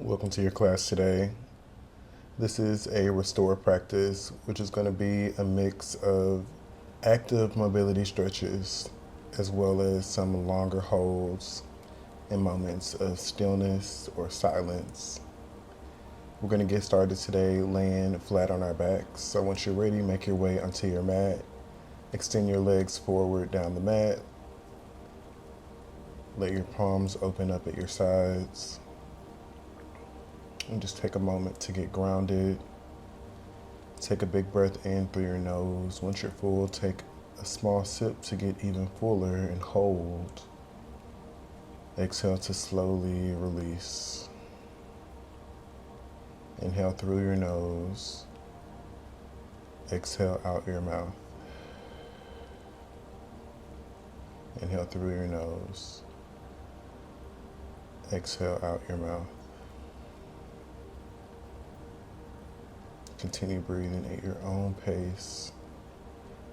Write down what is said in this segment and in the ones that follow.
Welcome to your class today. This is a restore practice, which is going to be a mix of active mobility stretches as well as some longer holds and moments of stillness or silence. We're going to get started today laying flat on our backs. So once you're ready, make your way onto your mat. Extend your legs forward down the mat. Let your palms open up at your sides. And just take a moment to get grounded. Take a big breath in through your nose. Once you're full, take a small sip to get even fuller and hold. Exhale to slowly release. Inhale through your nose. Exhale out your mouth. Inhale through your nose. Exhale out your mouth. Continue breathing at your own pace.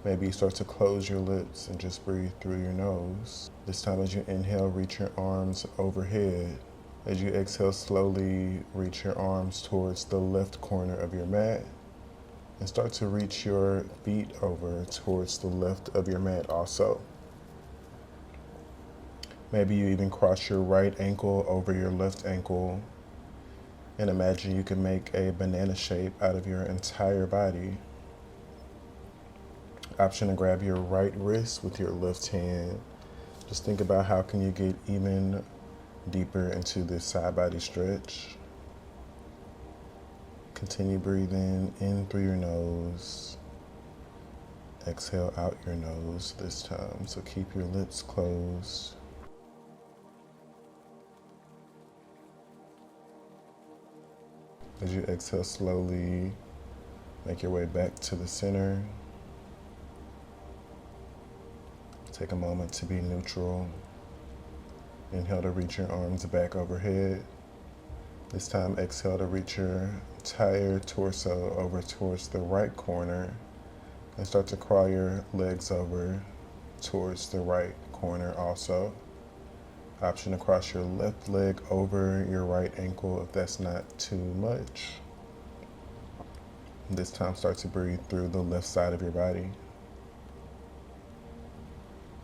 Maybe you start to close your lips and just breathe through your nose. This time as you inhale, reach your arms overhead. As you exhale, slowly reach your arms towards the left corner of your mat and start to reach your feet over towards the left of your mat also. Maybe you even cross your right ankle over your left ankle and imagine you can make a banana shape out of your entire body. Option to grab your right wrist with your left hand. Just think about how can you get even deeper into this side body stretch. Continue breathing in through your nose. Exhale out your nose this time. So keep your lips closed. As you exhale slowly, make your way back to the center. Take a moment to be neutral. Inhale to reach your arms back overhead. This time exhale to reach your entire torso over towards the right corner and start to crawl your legs over towards the right corner also. Option to cross your left leg over your right ankle if that's not too much. This time start to breathe through the left side of your body.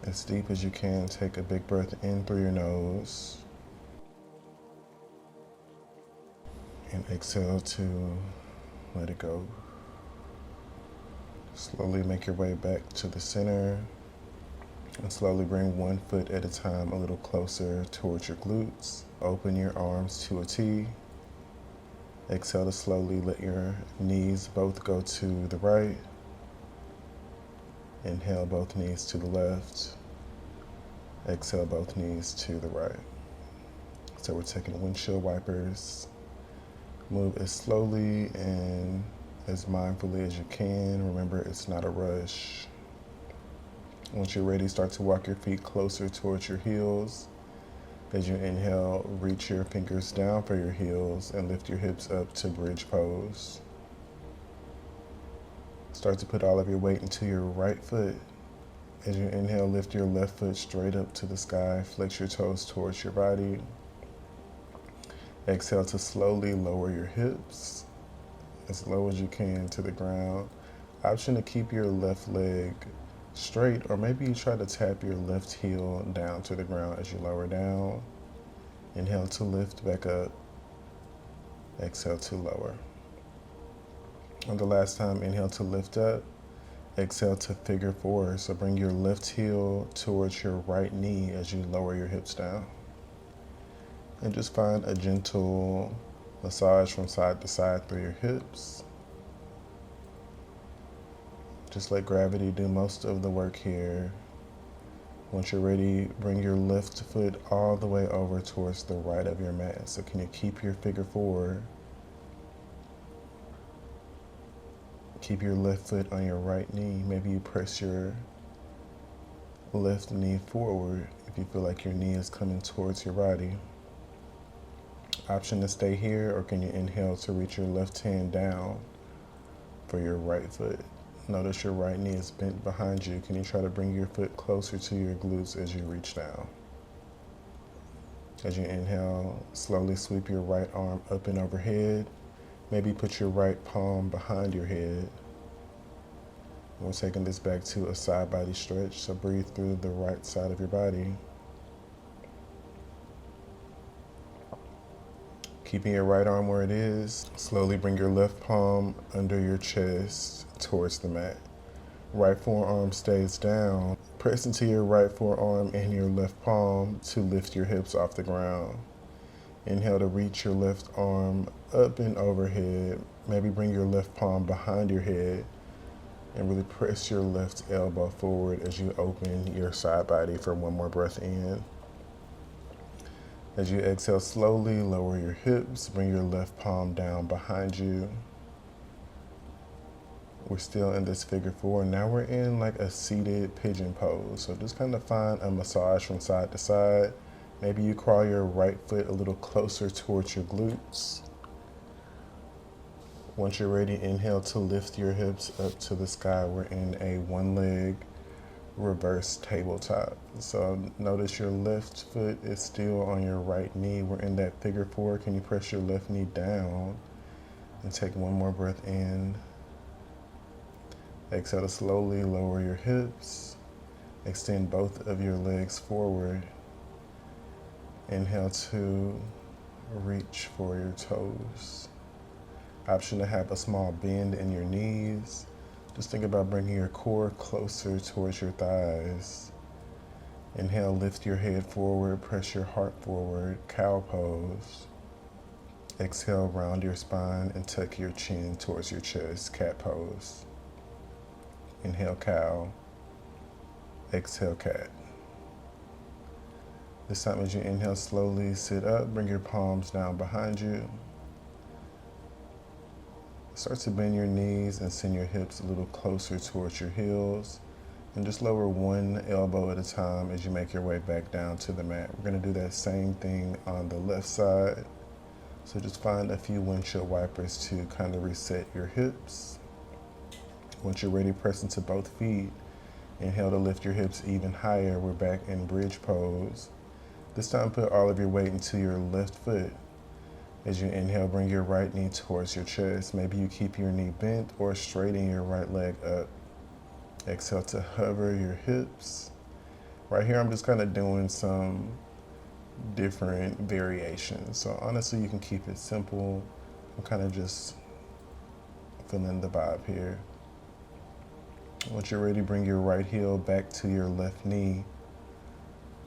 As deep as you can, take a big breath in through your nose. And exhale to let it go. Slowly make your way back to the center. And slowly bring one foot at a time a little closer towards your glutes. Open your arms to a T. Exhale to slowly let your knees both go to the right. Inhale both knees to the left. Exhale both knees to the right. So we're taking windshield wipers. Move as slowly and as mindfully as you can. Remember, it's not a rush. Once you're ready, start to walk your feet closer towards your heels. As you inhale, reach your fingers down for your heels and lift your hips up to bridge pose. Start to put all of your weight into your right foot. As you inhale, lift your left foot straight up to the sky. Flex your toes towards your body. Exhale to slowly lower your hips as low as you can to the ground. Option to keep your left leg straight, or maybe you try to tap your left heel down to the ground as you lower down. Inhale to lift back up. Exhale to lower. On the last time, inhale to lift up. Exhale to figure four. So bring your left heel towards your right knee as you lower your hips down. And just find a gentle massage from side to side through your hips. Just let gravity do most of the work here. Once you're ready, bring your left foot all the way over towards the right of your mat. So can you keep your figure four? Keep your left foot on your right knee. Maybe you press your left knee forward if you feel like your knee is coming towards your body. Option to stay here, or can you inhale to reach your left hand down for your right foot? Notice your right knee is bent behind you. Can you try to bring your foot closer to your glutes as you reach down? As you inhale, slowly sweep your right arm up and overhead. Maybe put your right palm behind your head. We're taking this back to a side body stretch, so breathe through the right side of your body. Keeping your right arm where it is, slowly bring your left palm under your chest towards the mat. Right forearm stays down. Press into your right forearm and your left palm to lift your hips off the ground. Inhale to reach your left arm up and overhead. Maybe bring your left palm behind your head and really press your left elbow forward as you open your side body for one more breath in. As you exhale, slowly lower your hips, bring your left palm down behind you. We're still in this figure four. Now we're in like a seated pigeon pose. So just kind of find a massage from side to side. Maybe you crawl your right foot a little closer towards your glutes. Once you're ready, inhale to lift your hips up to the sky. We're in a one leg reverse tabletop. So notice your left foot is still on your right knee. We're in that figure four. Can you press your left knee down and take one more breath in? Exhale to slowly lower your hips. Extend both of your legs forward. Inhale to reach for your toes. Option to have a small bend in your knees. Just think about bringing your core closer towards your thighs. Inhale, lift your head forward, press your heart forward, cow pose. Exhale, round your spine and tuck your chin towards your chest, cat pose. Inhale, cow. Exhale, cat. This time as you inhale, slowly sit up, bring your palms down behind you. Start to bend your knees and send your hips a little closer towards your heels. And just lower one elbow at a time as you make your way back down to the mat. We're going to do that same thing on the left side. So just find a few windshield wipers to kind of reset your hips. Once you're ready, press into both feet. Inhale to lift your hips even higher. We're back in bridge pose. This time put all of your weight into your left foot. As you inhale, bring your right knee towards your chest. Maybe you keep your knee bent or straighten your right leg up. Exhale to hover your hips. Right here, I'm just kind of doing some different variations. So honestly, you can keep it simple. I'm kind of just feeling the vibe here. Once you're ready, bring your right heel back to your left knee.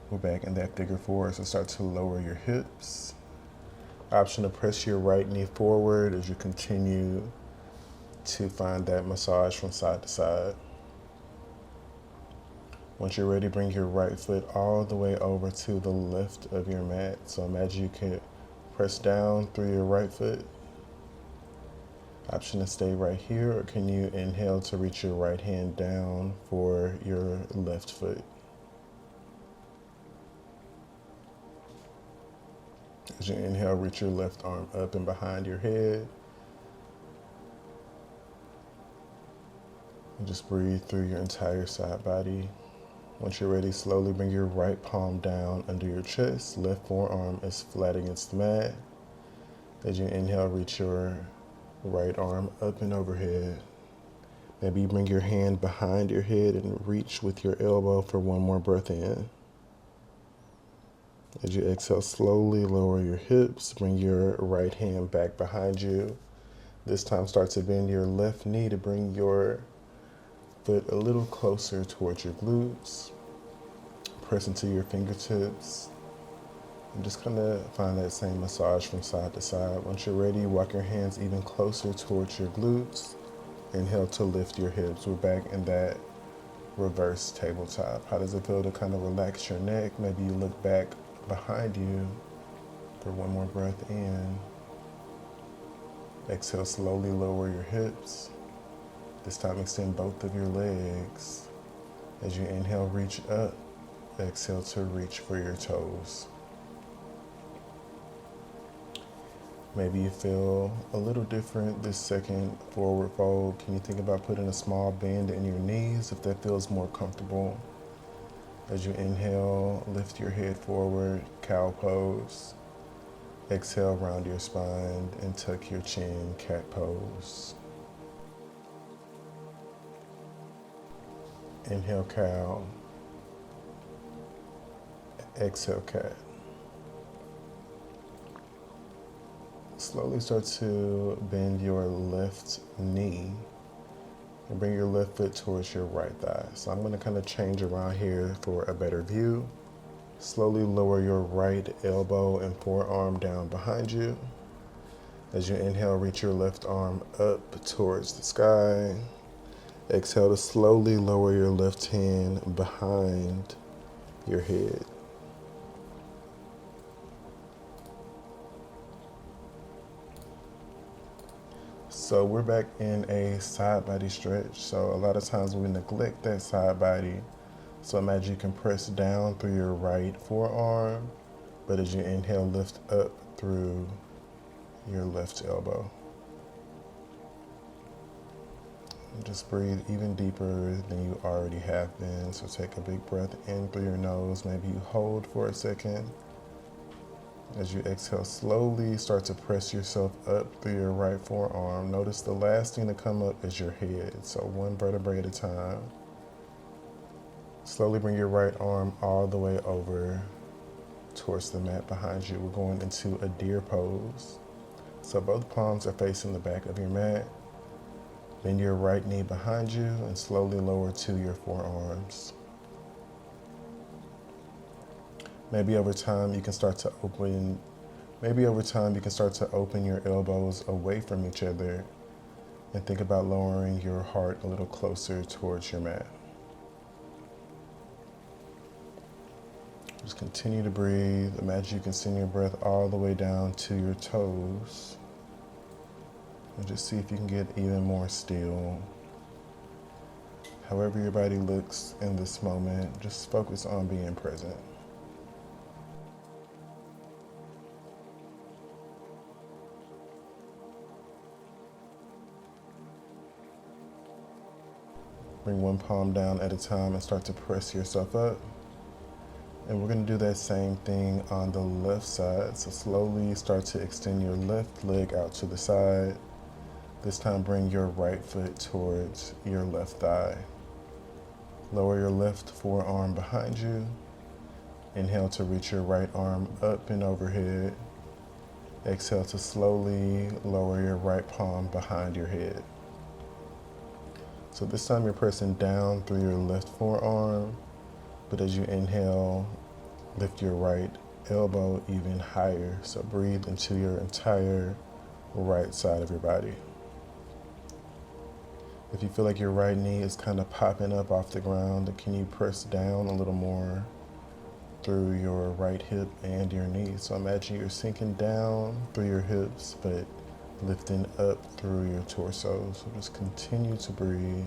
We're back in that figure four, so start to lower your hips. Option to press your right knee forward as you continue to find that massage from side to side. Once you're ready, bring your right foot all the way over to the left of your mat. So imagine you can press down through your right foot. Option to stay right here, or can you inhale to reach your right hand down for your left foot? As you inhale, reach your left arm up and behind your head. And just breathe through your entire side body. Once you're ready, slowly bring your right palm down under your chest. Left forearm is flat against the mat. As you inhale, reach your right arm up and overhead. Maybe you bring your hand behind your head and reach with your elbow for one more breath in. As you exhale, slowly lower your hips. Bring your right hand back behind you. This time start to bend your left knee to bring your foot a little closer towards your glutes. Press into your fingertips. And just kind of find that same massage from side to side. Once you're ready, walk your hands even closer towards your glutes. Inhale to lift your hips. We're back in that reverse tabletop. How does it feel to kind of relax your neck? Maybe you look back behind you for one more breath in. Exhale, slowly lower your hips. This time extend both of your legs. As you inhale, reach up. Exhale to reach for your toes. Maybe you feel a little different this second forward fold. Can you think about putting a small bend in your knees if that feels more comfortable? As you inhale, lift your head forward, cow pose. Exhale, round your spine and tuck your chin, cat pose. Inhale, cow. Exhale, cat. Slowly start to bend your left knee and bring your left foot towards your right thigh. So I'm going to kind of change around here for a better view. Slowly lower your right elbow and forearm down behind you. As you inhale, reach your left arm up towards the sky. Exhale to slowly lower your left hand behind your head. So we're back in a side body stretch. So a lot of times we neglect that side body. So imagine you can press down through your right forearm, but as you inhale, lift up through your left elbow. And just breathe even deeper than you already have been. So take a big breath in through your nose. Maybe you hold for a second. As you exhale, slowly start to press yourself up through your right forearm. Notice the last thing to come up is your head. So one vertebrae at a time. Slowly bring your right arm all the way over towards the mat behind you. We're going into a deer pose. So both palms are facing the back of your mat. Bend your right knee behind you and slowly lower to your forearms. Maybe over time you can start to open your elbows away from each other and think about lowering your heart a little closer towards your mat. Just continue to breathe. Imagine you can send your breath all the way down to your toes. And just see if you can get even more still. However your body looks in this moment, just focus on being present. Bring one palm down at a time and start to press yourself up. And we're going to do that same thing on the left side. So slowly start to extend your left leg out to the side. This time bring your right foot towards your left thigh. Lower your left forearm behind you. Inhale to reach your right arm up and overhead. Exhale to slowly lower your right palm behind your head. So this time you're pressing down through your left forearm, but as you inhale, lift your right elbow even higher. So breathe into your entire right side of your body. If you feel like your right knee is kind of popping up off the ground, can you press down a little more through your right hip and your knee? So imagine you're sinking down through your hips, but lifting up through your torso. So just continue to breathe.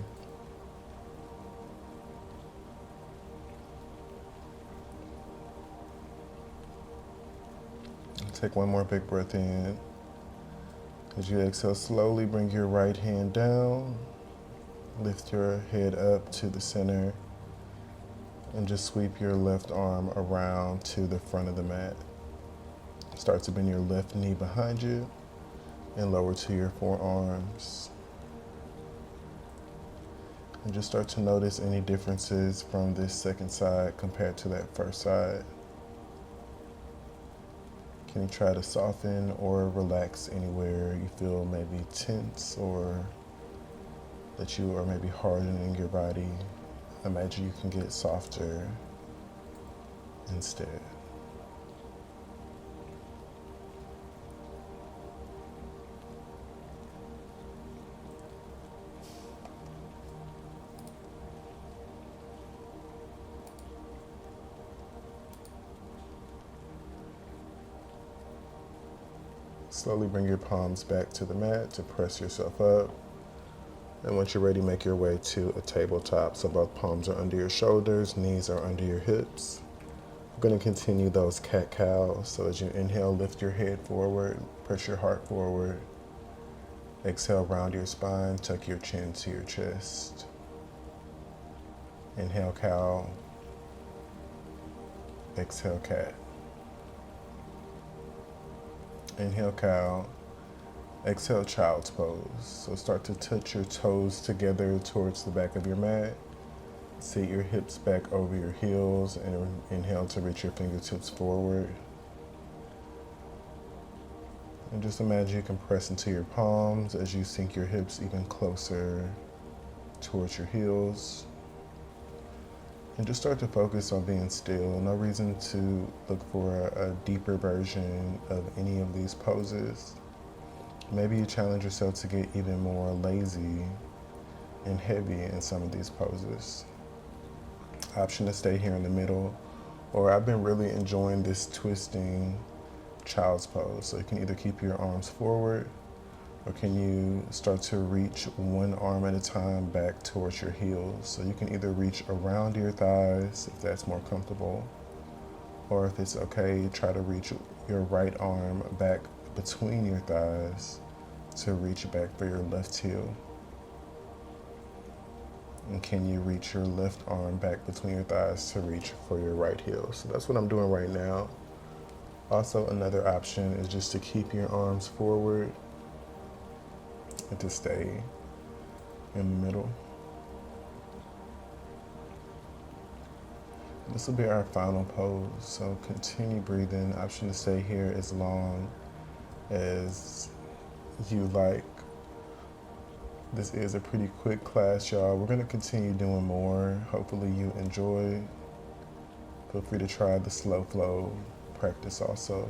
Take one more big breath in. As you exhale, slowly bring your right hand down. Lift your head up to the center and just sweep your left arm around to the front of the mat. Start to bend your left knee behind you and lower to your forearms. And just start to notice any differences from this second side compared to that first side. Can you try to soften or relax anywhere you feel maybe tense or that you are maybe hardening your body? Imagine you can get softer instead. Slowly bring your palms back to the mat to press yourself up. And once you're ready, make your way to a tabletop. So both palms are under your shoulders, knees are under your hips. We're going to continue those cat-cows. So as you inhale, lift your head forward, press your heart forward. Exhale, round your spine, tuck your chin to your chest. Inhale, cow. exhale cat. Inhale cow, exhale child's pose. So start to touch your toes together towards the back of your mat. Seat your hips back over your heels and inhale to reach your fingertips forward. And just imagine you can press into your palms as you sink your hips even closer towards your heels. And just start to focus on being still. No reason to look for a deeper version of any of these poses. Maybe you challenge yourself to get even more lazy and heavy in some of these poses. Option to stay here in the middle, or I've been really enjoying this twisting child's pose. So you can either keep your arms forward, or can you start to reach one arm at a time back towards your heels. So you can either reach around your thighs if that's more comfortable, or if it's okay, try to reach your right arm back between your thighs to reach back for your left heel. And can you reach your left arm back between your thighs to reach for your right heel? So that's what I'm doing right now. Also, another option is just to keep your arms forward and to stay in the middle. This will be our final pose. So continue breathing. Option to stay here as long as you like. This is a pretty quick class, y'all. We're going to continue doing more. Hopefully you enjoy. Feel free to try the slow flow practice also.